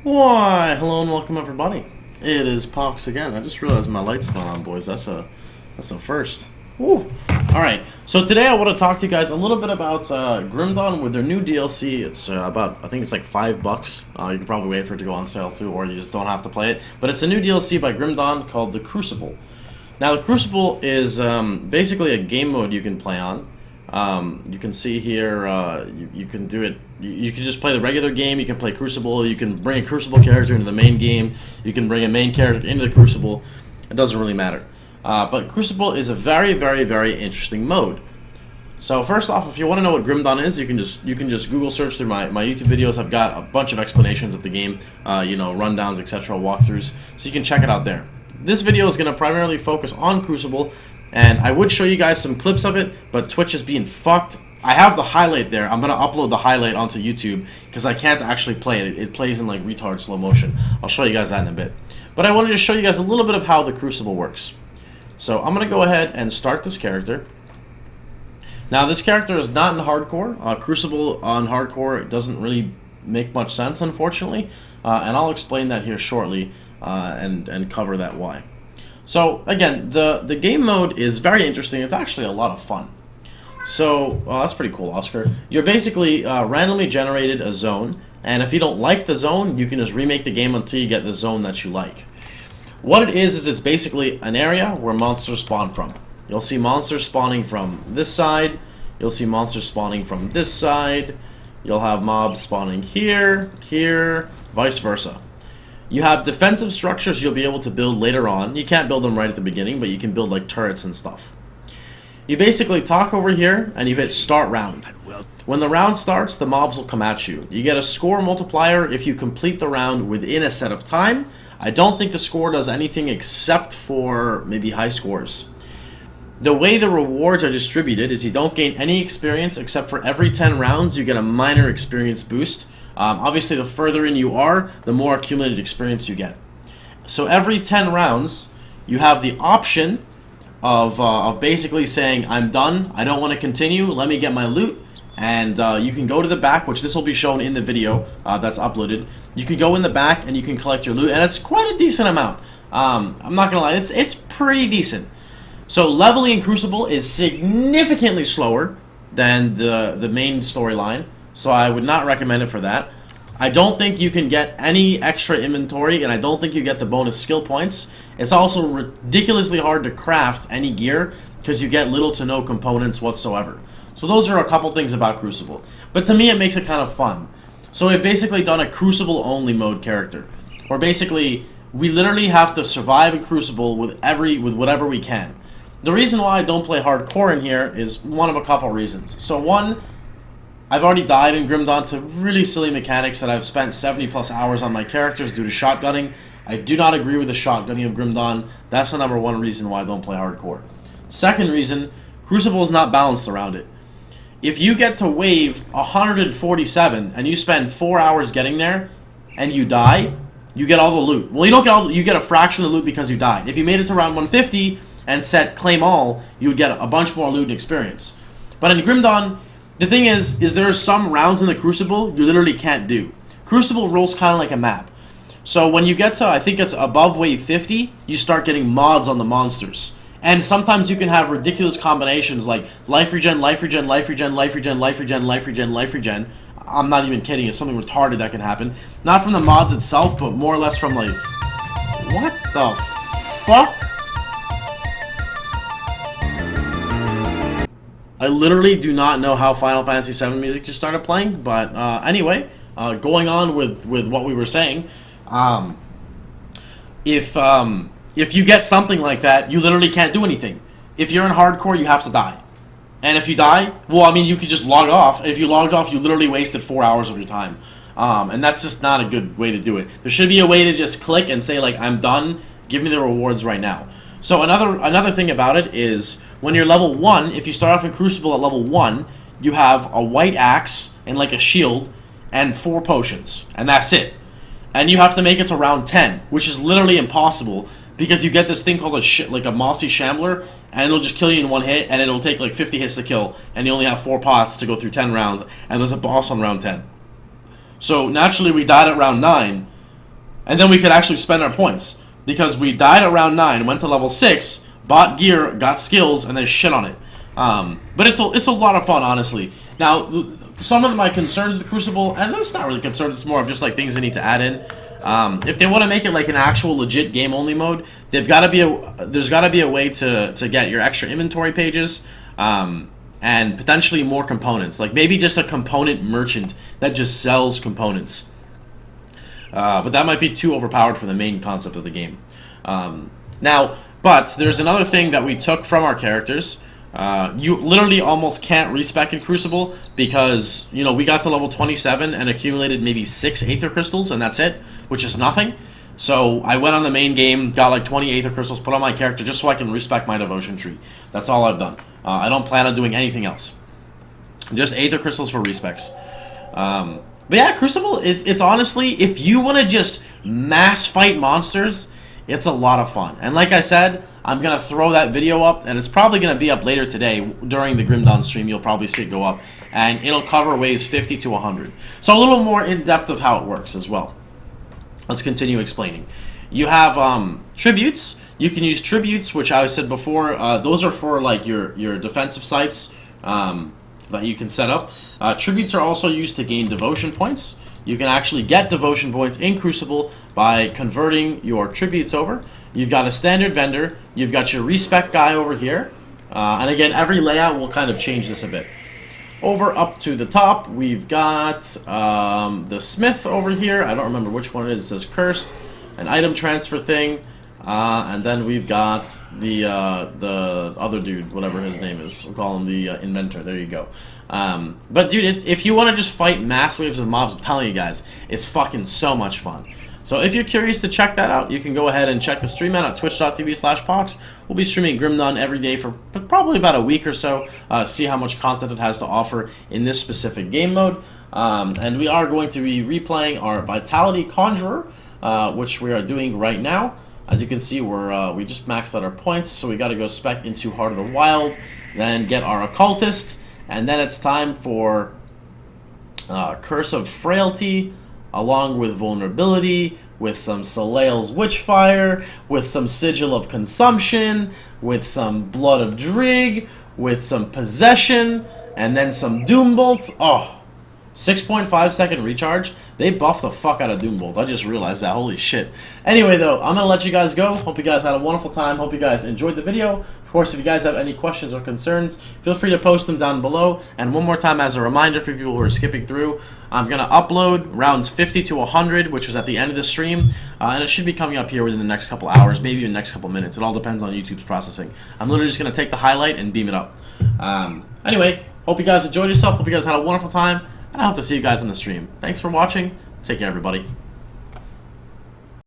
Why, hello and welcome everybody. It is Pohx again. I just realized my light's not on, boys. That's a first. Woo. Alright, so today I want to talk to you guys a little bit about Grim Dawn with their new DLC. It's I think it's like $5. You can probably wait for it to go on sale too, or you just don't have to play it. But it's a new DLC by Grim Dawn called the Crucible. Now the Crucible is basically a game mode you can play on. You can see here, you can do it, you can just play the regular game, you can play Crucible, you can bring a Crucible character into the main game, you can bring a main character into the Crucible, it doesn't really matter. But Crucible is a very, very, very interesting mode. So first off, if you want to know what Grim Dawn is, you can just Google search through my YouTube videos. I've got a bunch of explanations of the game, rundowns, etc., walkthroughs, so you can check it out there. This video is going to primarily focus on Crucible, and I would show you guys some clips of it, but Twitch is being fucked. I have the highlight there. I'm going to upload the highlight onto YouTube because I can't actually play it. It plays in like retard slow motion. I'll show you guys that in a bit. But I wanted to show you guys a little bit of how the Crucible works. So I'm going to go ahead and start this character. Now this character is not in hardcore. Crucible on hardcore doesn't really make much sense, unfortunately. And I'll explain that here shortly and cover that why. So again, the game mode is very interesting. It's actually a lot of fun. So that's pretty cool, Oscar. You're basically randomly generated a zone, and if you don't like the zone, you can just remake the game until you get the zone that you like. What it is it's basically an area where monsters spawn from. You'll see monsters spawning from this side. You'll see monsters spawning from this side. You'll have mobs spawning here, here, vice versa. You have defensive structures you'll be able to build later on. You can't build them right at the beginning, but you can build like turrets and stuff. You basically talk over here and you hit start round. When the round starts, the mobs will come at you. You get a score multiplier if you complete the round within a set of time. I don't think the score does anything except for maybe high scores. The way the rewards are distributed is you don't gain any experience except for every 10 rounds you get a minor experience boost. Obviously, the further in you are, the more accumulated experience you get. So every 10 rounds, you have the option of basically saying, I'm done, I don't want to continue, let me get my loot. And you can go to the back, which this will be shown in the video that's uploaded. You can go in the back and you can collect your loot, and it's quite a decent amount. I'm not going to lie, it's pretty decent. So leveling in Crucible is significantly slower than the main storyline. So I would not recommend it for that. I don't think you can get any extra inventory, and I don't think you get the bonus skill points. It's also ridiculously hard to craft any gear because you get little to no components whatsoever. So those are a couple things about Crucible. But to me, it makes it kind of fun. So we've basically done a Crucible-only mode character, where basically we literally have to survive in Crucible with whatever we can. The reason why I don't play hardcore in here is one of a couple reasons. So one, I've already died in Grim Dawn to really silly mechanics that I've spent 70 plus hours on my characters due to shotgunning. I do not agree with the shotgunning of Grim Dawn. That's the number one reason why I don't play hardcore. Second reason, Crucible is not balanced around it. If you get to wave 147 and you spend 4 hours getting there and you die, you get all the loot. Well, you don't get all, you get a fraction of the loot because you died. If you made it to round 150 and set claim all, you would get a bunch more loot and experience. But in Grim Dawn, the thing is there are some rounds in the Crucible you literally can't do. Crucible rolls kind of like a map. So when you get to, I think it's above wave 50, you start getting mods on the monsters. And sometimes you can have ridiculous combinations like life regen, life regen, life regen, life regen, life regen, life regen, life regen. I'm not even kidding, it's something retarded that can happen. Not from the mods itself, but more or less from like... What the fuck? I literally do not know how Final Fantasy VII music just started playing, but anyway, going on with what we were saying, if you get something like that, you literally can't do anything. If you're in hardcore, you have to die. And if you die, well, I mean, you could just log off. If you logged off, you literally wasted 4 hours of your time. And that's just not a good way to do it. There should be a way to just click and say, like, I'm done, give me the rewards right now. So another thing about it is, when you're level 1, if you start off in Crucible at level 1, you have a white axe and like a shield and 4 potions. And that's it. And you have to make it to round 10, which is literally impossible because you get this thing called a mossy shambler, and it'll just kill you in one hit, and it'll take like 50 hits to kill, and you only have 4 pots to go through 10 rounds, and there's a boss on round 10. So naturally we died at round 9, and then we could actually spend our points. Because we died at round 9, went to level 6, bought gear, got skills, and then shit on it. But it's a lot of fun, honestly. Now, some of my concerns with the Crucible, and it's not really concerns, it's more of just like things they need to add in. If they want to make it like an actual legit game-only mode, there's got to be a way to get your extra inventory pages, and potentially more components. Like maybe just a component merchant that just sells components. But that might be too overpowered for the main concept of the game. But there's another thing that we took from our characters. You literally almost can't respec in Crucible because, you know, we got to level 27 and accumulated maybe 6 Aether Crystals, and that's it, which is nothing. So I went on the main game, got like 20 Aether Crystals, put on my character just so I can respec my devotion tree. That's all I've done. I don't plan on doing anything else. Just Aether Crystals for respecs. But yeah, Crucible it's honestly, if you want to just mass fight monsters, it's a lot of fun. And like I said, I'm going to throw that video up, and it's probably going to be up later today during the Grim Dawn stream. You'll probably see it go up, and it'll cover waves 50 to 100. So a little more in-depth of how it works as well. Let's continue explaining. You have tributes. You can use tributes, which I said before. Those are for like your defensive sites that you can set up. Tributes are also used to gain devotion points. You can actually get devotion points in Crucible by converting your tributes over. You've got a standard vendor. You've got your respec guy over here. And again, every layout will kind of change this a bit. Over up to the top, we've got the smith over here. I don't remember which one it is. It says cursed. An item transfer thing. And then we've got the other dude, whatever his name is. We'll call him the inventor. There you go. But dude, if you want to just fight mass waves of mobs, I'm telling you guys, it's fucking so much fun. So if you're curious to check that out, you can go ahead and check the stream out at twitch.tv/Pohx. We'll be streaming Grim Dawn every day for probably about a week or so. See how much content it has to offer in this specific game mode. And we are going to be replaying our Vitality Conjurer, which we are doing right now. As you can see, we just maxed out our points, so we got to go spec into Heart of the Wild, then get our Occultist, and then it's time for Curse of Frailty, along with Vulnerability, with some Soleil's Witchfire, with some Sigil of Consumption, with some Blood of Drig, with some Possession, and then some Doombolt. Oh, 6.5 second recharge. They buffed the fuck out of Doombolt. I just realized that. Holy shit. Anyway, though, I'm going to let you guys go. Hope you guys had a wonderful time. Hope you guys enjoyed the video. Of course, if you guys have any questions or concerns, feel free to post them down below. And one more time, as a reminder for people who are skipping through, I'm going to upload rounds 50 to 100, which was at the end of the stream. And it should be coming up here within the next couple hours, maybe in the next couple minutes. It all depends on YouTube's processing. I'm literally just going to take the highlight and beam it up. Anyway, hope you guys enjoyed yourself. Hope you guys had a wonderful time. And I hope to see you guys on the stream. Thanks for watching. Take care, everybody.